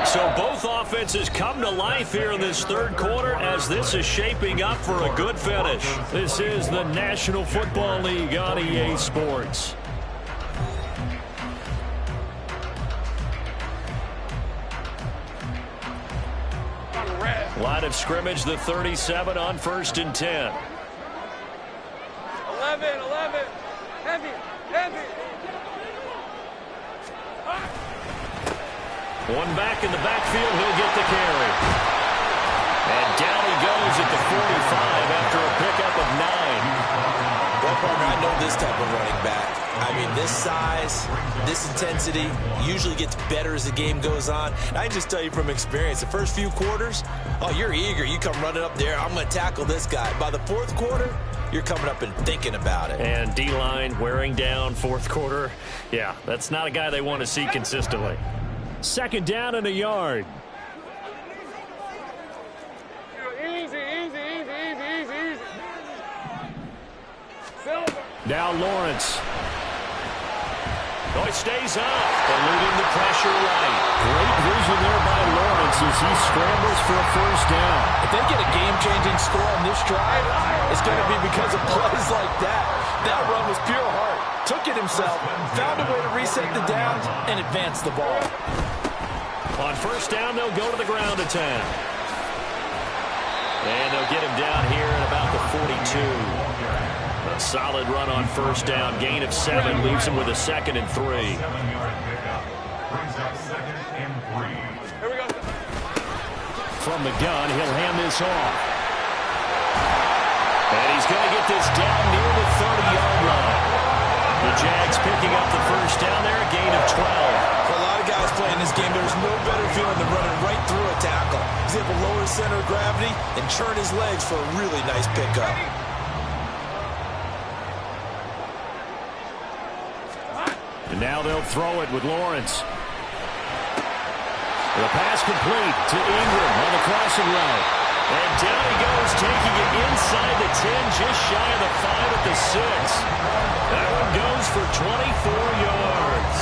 So both offenses come to life here in this third quarter as this is shaping up for a good finish. This is the National Football League on EA Sports. Line of scrimmage, the 37 on first and 10. 11. Heavy. One back in the backfield, he'll get the carry. And down he goes at the 45 after a pickup of 9. Well, partner, I know this type of running back. I mean, this size, this intensity usually gets better as the game goes on. And I can just tell you from experience, the first few quarters, oh, you're eager. You come running up there, I'm going to tackle this guy. By the fourth quarter, you're coming up and thinking about it. And D-line wearing down fourth quarter. Yeah, that's not a guy they want to see consistently. Second down and a yard. Easy. Now Lawrence. Oh, he stays up, eluding the pressure right. Great vision there by Lawrence as he scrambles for a first down. If they get a game-changing score on this drive, it's going to be because of plays like that. That run was pure heart. Took it himself, found a way to reset the downs, and advance the ball. On first down, they'll go to the ground attack. And they'll get him down here at about the 42. A solid run on first down. Gain of 7 leaves him with a 2nd and 3. 7-yard pickup brings up 2nd and 3. Here we go. 3. From the gun, he'll hand this off. 11. And he'll get the carry. And down he goes at the 45 after a pickup of 9. Butker on And he's going to get this down near the 30-yard line. The Jags picking up the first down there, a gain of 12. For a lot of guys playing this game, there's no better feeling than running right through a tackle. He's able to lower his center of gravity and churn his legs for a really nice pickup. And now they'll throw it with Lawrence. The pass complete to Ingram on the crossing route. And down he goes, taking it inside the 10, just shy of the 5 at the 6. That one goes for 24 yards.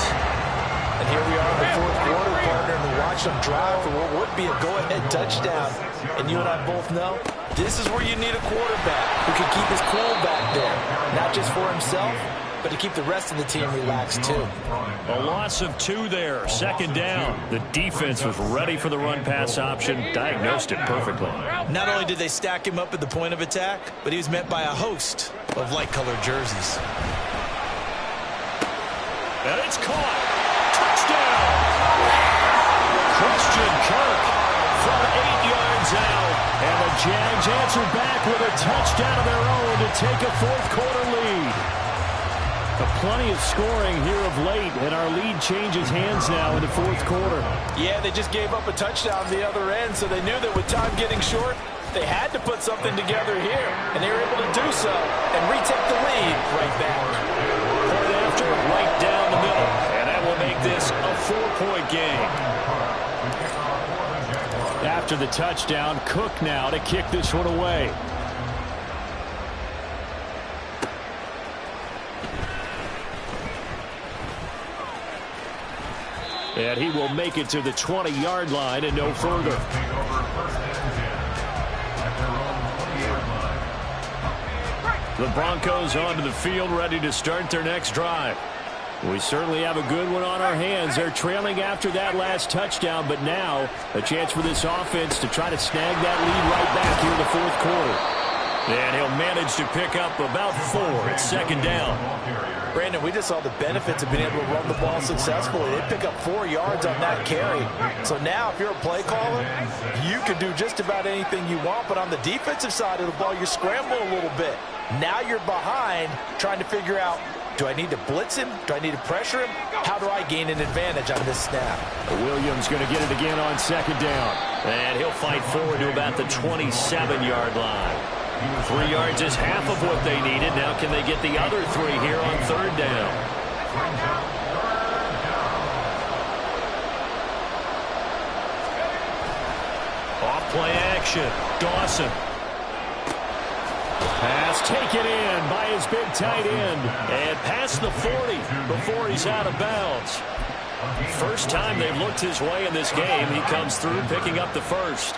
And here we are in the fourth quarter, partner, and to watch them drive for what would be a go-ahead touchdown. And you and I both know this is where you need a quarterback who can keep his cool back there, not just for himself, but to keep the rest of the team relaxed too. A loss of 2 there, second down. The defense was ready for the run-pass option, diagnosed it perfectly. Not only did they stack him up at the point of attack, but he was met by a host of light-colored jerseys. And it's caught. Touchdown! Christian Kirk from 8 yards out. And the Jags answer back with a touchdown of their own to take a fourth-quarter lead. Plenty of scoring here of late, and our lead changes hands now in the fourth quarter. Yeah, they just gave up a touchdown on the other end, so they knew that with time getting short, they had to put something together here, and they were able to do so and retake the lead right back. Point after, right down the middle, and that will make this a 4-point game. After the touchdown, Cook now to kick this one away. And he will make it to the 20-yard line and no further. The Broncos onto the field, ready to start their next drive. We certainly have a good one on our hands. They're trailing after that last touchdown, but now a chance for this offense to try to snag that lead right back here in the fourth quarter. And he'll manage to pick up about 4 at second down. Brandon, we just saw the benefits of being able to run the ball successfully. They pick up 4 yards on that carry. So now if you're a play caller, you can do just about anything you want. But on the defensive side of the ball, you scramble a little bit. Now you're behind trying to figure out, do I need to blitz him? Do I need to pressure him? How do I gain an advantage on this snap? Williams going to get it again on second down. And he'll fight forward to about the 27-yard line. 3 yards is half of what they needed. Now can they get the other 3 here on third down? Off play action. Dawson. Pass taken in by his big tight end. And past the 40 before he's out of bounds. First time they've looked his way in this game. He comes through picking up the first.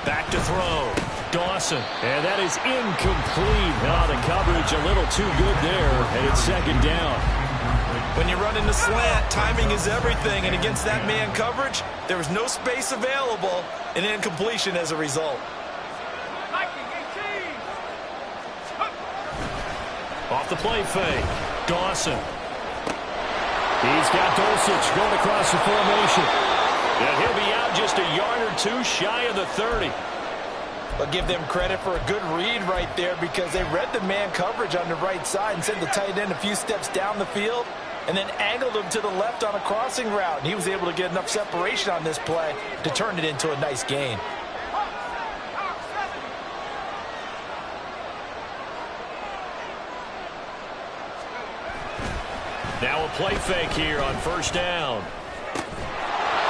Back to throw. Dawson. And that is incomplete. Oh, the coverage a little too good there. And it's second down. When you run in the slant, timing is everything. And against that man coverage, there was no space available. And incompletion as a result. Off the play fake. Dawson. He's got Dulcich going across the formation. And he'll be out just a yard or 2 shy of the 30. But give them credit for a good read right there because they read the man coverage on the right side and sent the tight end a few steps down the field and then angled him to the left on a crossing route. And he was able to get enough separation on this play to turn it into a nice gain. Now a play fake here on first down.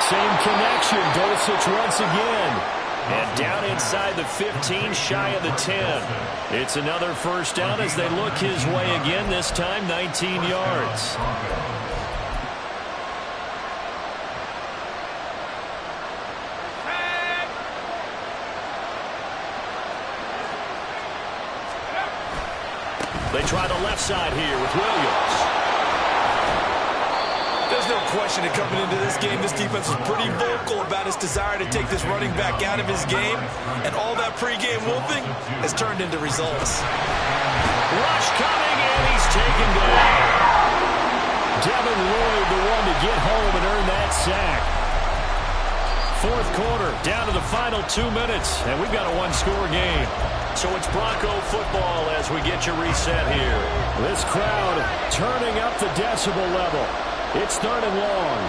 Same connection. Dulcich once again. And down inside the 15, shy of the 10. It's another first down as they look his way again, this time 19 yards. They try the left side here with Williams. There's no question that coming into this game, this defense was pretty vocal about its desire to take this running back out of his game, and all that pregame wolfing has turned into results. Rush coming, and he's taken down. Devin Lloyd, the one to get home and earn that sack. Fourth quarter, down to the final 2 minutes, and we've got a one-score game. So it's Bronco football as we get you reset here. This crowd turning up the decibel level. It's 3rd and long.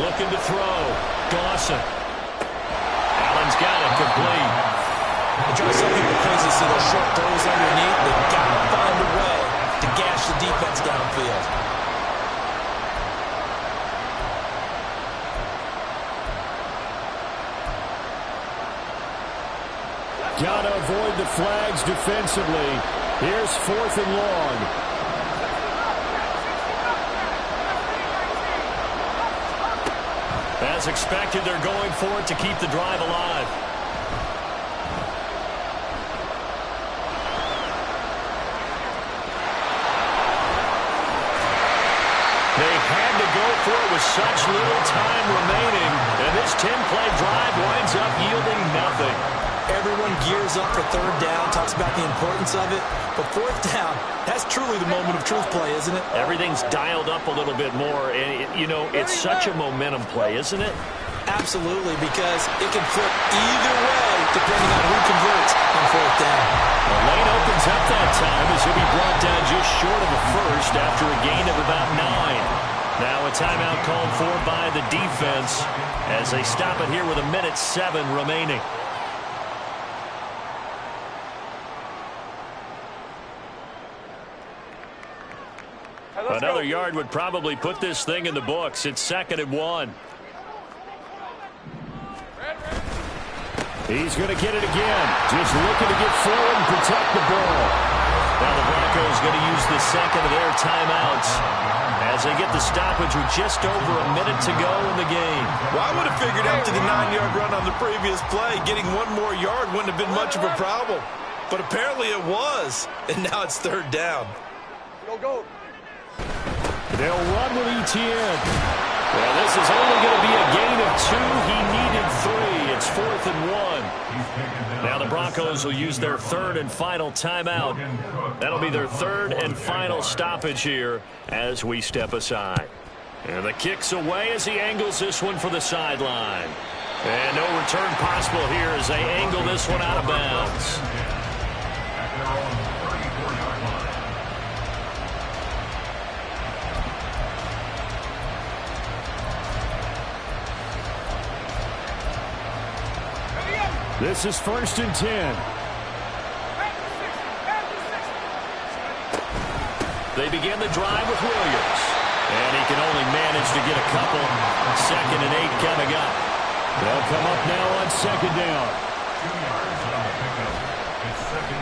Looking to throw. Dawson. Allen's got it complete. It drives some people crazy to see those short throws underneath. They've got to find a way to gash the defense downfield. Got to avoid the flags defensively. Here's 4th and long. As expected, they're going for it to keep the drive alive. They had to go for it with such little time remaining, and this 10-play drive winds up yielding nothing. Everyone gears up for 3rd down, talks about the importance of it. But 4th down, that's truly the moment of truth play, isn't it? Everything's dialed up a little bit more. And, you know, it's such a momentum play, isn't it? Absolutely, because it can flip either way depending on who converts on 4th down. The lane opens up that time as he'll be brought down just short of the first after a gain of about 9. Now a timeout called for by the defense as they stop it here with 1:07 remaining. Another yard would probably put this thing in the books. It's 2nd and 1. He's going to get it again. Just looking to get forward and protect the ball. Now the Broncos going to use the second of their timeouts as they get the stoppage with just over a minute to go in the game. Well, I would have figured after the 9-yard run on the previous play, getting one more yard wouldn't have been much of a problem. But apparently it was, and now it's 3rd down. Go. They'll run with Etienne. Well, this is only going to be a gain of 2. He needed 3. It's 4th and 1. Now the Broncos will use their 3rd and final timeout. That'll be their 3rd and final stoppage here as we step aside. And the kick's away as he angles this one for the sideline. And no return possible here as they angle this one out of bounds. This is 1st and 10. They begin the drive with Williams. And he can only manage to get a couple. 2nd and 8 coming up. They'll come up now on 2nd down.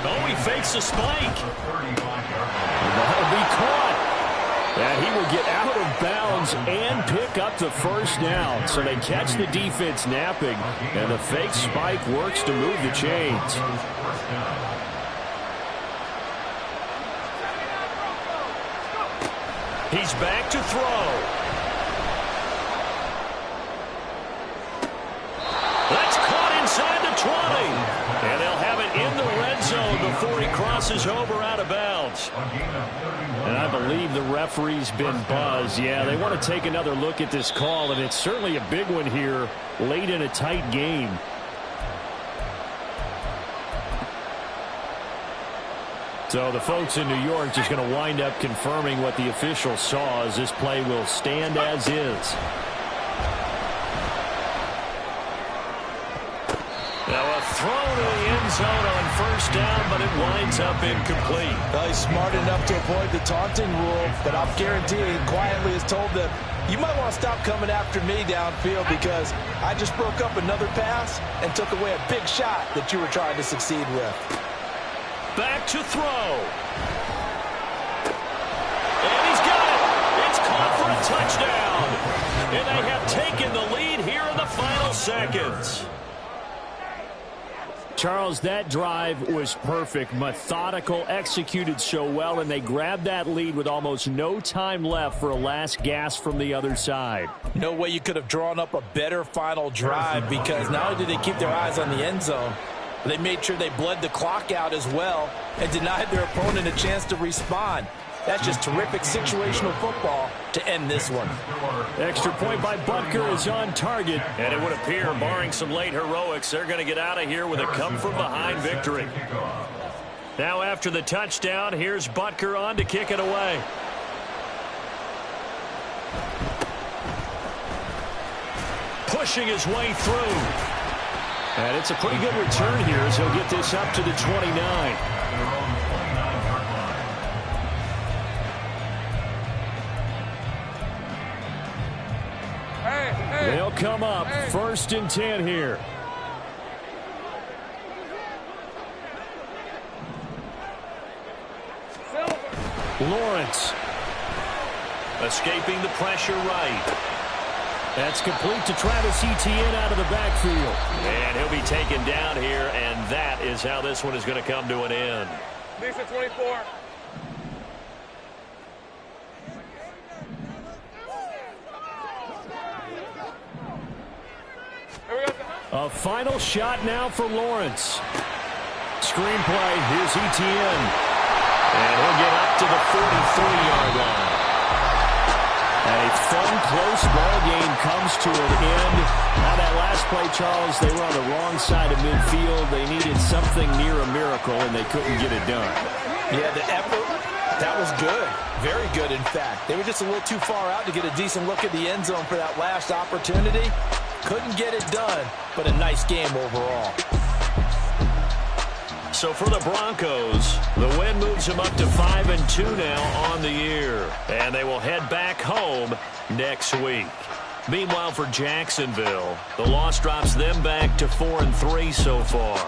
Oh, he fakes a spike. That'll be caught. And he will get out of bounds and pick up the 1st down. So they catch the defense napping, and the fake spike works to move the chains. He's back to throw. That's caught inside the 20. And they'll have it in the red zone before he crosses over out of bounds. And I believe the referee's been buzzed. Yeah, they want to take another look at this call, and it's certainly a big one here late in a tight game. So the folks in New York just going to wind up confirming what the official saw as this play will stand as is. Now a throw to the end zone on 1st down, but it winds up incomplete. Well, he's smart enough to avoid the taunting rule, but I'm guaranteeing quietly has told them, you might want to stop coming after me downfield because I just broke up another pass and took away a big shot that you were trying to succeed with. Back to throw. And he's got it. It's caught for a touchdown. And they have taken the lead here in the final seconds. Charles, that drive was perfect, methodical, executed so well, and they grabbed that lead with almost no time left for a last gasp from the other side. No way you could have drawn up a better final drive, because not only did they keep their eyes on the end zone, but they made sure they bled the clock out as well and denied their opponent a chance to respond. That's just terrific situational football to end this one. Extra point by Butker is on target, and it would appear, barring some late heroics, they're going to get out of here with a come-from-behind victory. Now after the touchdown, here's Butker on to kick it away. Pushing his way through. And it's a pretty good return here as he'll get this up to the 29. They'll come up 1st and 10 here. Lawrence. Escaping the pressure right. That's complete to Travis Etienne out of the backfield. And he'll be taken down here, and that is how this one is going to come to an end. Lisa 24. A final shot now for Lawrence. Screenplay, here's Etienne. And he'll get up to the 43-yard line. A fun, close ball game comes to an end. Now that last play, Charles, they were on the wrong side of midfield. They needed something near a miracle, and they couldn't get it done. Yeah, the effort, that was good. Very good, in fact. They were just a little too far out to get a decent look at the end zone for that last opportunity. Couldn't get it done, but a nice game overall. So for the Broncos, the win moves them up to 5-2 now on the year. And they will head back home next week. Meanwhile, for Jacksonville, the loss drops them back to 4-3 so far.